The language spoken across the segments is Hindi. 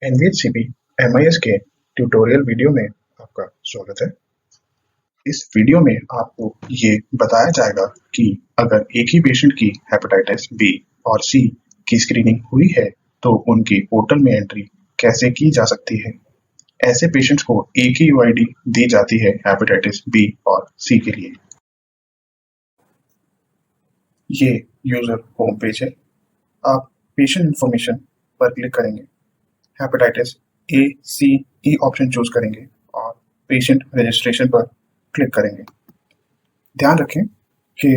NVHCP MIS के ट्यूटोरियल वीडियो में आपका स्वागत है। इस वीडियो में आपको ये बताया जाएगा कि अगर एक ही पेशेंट की हेपेटाइटिस बी और सी की स्क्रीनिंग हुई है तो उनकी पोर्टल में एंट्री कैसे की जा सकती है। ऐसे पेशेंट्स को एक ही यूआईडी दी जाती है हेपेटाइटिस बी और सी के लिए। ये यूजर होम पेज है। आप पेशेंट इंफॉर्मेशन पर क्लिक करेंगे, hepatitis A C E option choose करेंगे और पेशेंट रजिस्ट्रेशन पर क्लिक करेंगे। ध्यान रखें कि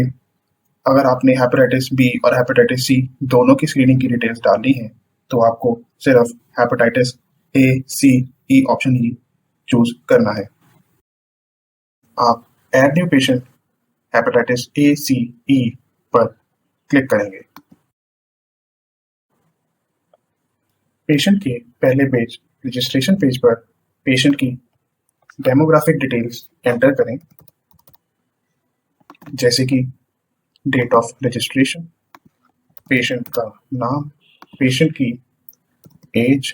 अगर आपने हेपेटाइटिस बी और हेपेटाइटिस सी दोनों की स्क्रीनिंग की डिटेल्स डालनी है तो आपको सिर्फ hepatitis A C E option ही चूज करना है। आप add new patient hepatitis A C E पर क्लिक करेंगे। पेशेंट के पहले पेज रजिस्ट्रेशन पेज पर पेशेंट की डेमोग्राफिक डिटेल्स एंटर करें, जैसे कि डेट ऑफ रजिस्ट्रेशन, पेशेंट का नाम, पेशेंट की एज,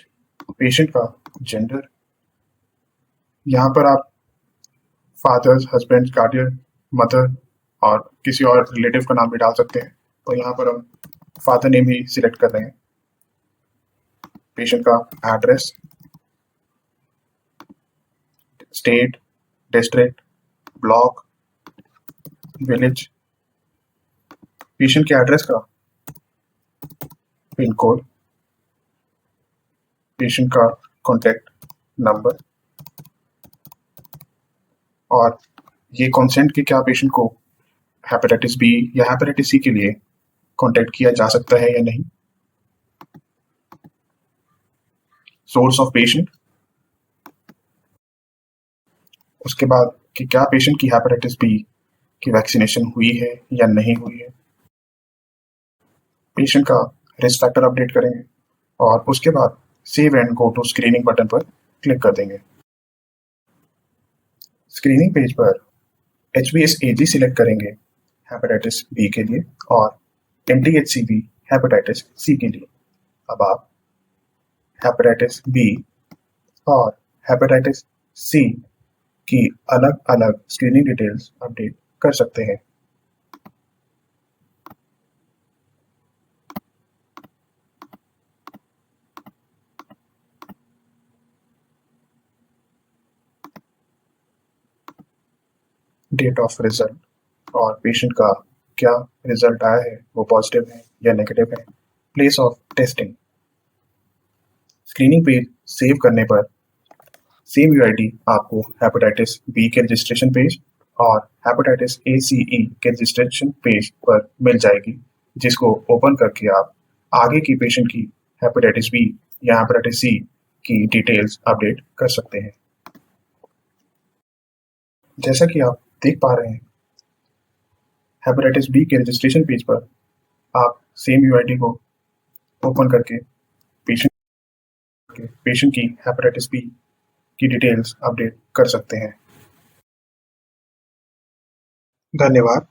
पेशेंट का जेंडर। यहाँ पर आप फादर, हस्बैंड, गार्डियन, मदर और किसी और रिलेटिव का नाम भी डाल सकते हैं। तो यहाँ पर हम फादर नेम ही सिलेक्ट कर रहे हैं। पेशेंट का address, state, district, block, village, patient के एड्रेस का पिन कोड, पेशेंट का कॉन्टैक्ट नंबर और ये कॉन्सेंट कि क्या पेशेंट को हेपेटाइटिस बी या हेपेटाइटिस सी के लिए कॉन्टैक्ट किया जा सकता है या नहीं। सोर्स ऑफ पेशेंट, उसके बाद कि क्या पेशेंट की हेपेटाइटिस बी की वैक्सीनेशन हुई है या नहीं हुई है। पेशेंट का रिस्क फैक्टर अपडेट करेंगे और उसके बाद save and go to screening button पर क्लिक कर देंगे। स्क्रीनिंग पेज पर HbsAg सिलेक्ट करेंगे हेपेटाइटिस बी के लिए और MTHCV हेपेटाइटिस सी के लिए। अब आप हेपेटाइटिस बी और हेपेटाइटिस सी की अलग अलग स्क्रीनिंग डिटेल्स अपडेट कर सकते हैं। डेट ऑफ रिजल्ट और पेशेंट का क्या रिजल्ट आया है, वो पॉजिटिव है या नेगेटिव है। Place of testing, screening page save करने पर सेम यूआईडी आपको हेपेटाइटिस बी के रजिस्ट्रेशन पेज और हेपेटाइटिस ACE के रजिस्ट्रेशन पेज पर मिल जाएगी, जिसको ओपन करके आप आगे की पेशेंट की हेपेटाइटिस बी या हेपेटाइटिस सी की डिटेल्स अपडेट कर सकते हैं। जैसा कि आप देख पा रहे हैं, हेपेटाइटिस बी के रजिस्ट्रेशन पेज पर आप सेम यूआईडी को ओपन करके पेशेंट की हेपेटाइटिस बी की डिटेल्स अपडेट कर सकते हैं। धन्यवाद।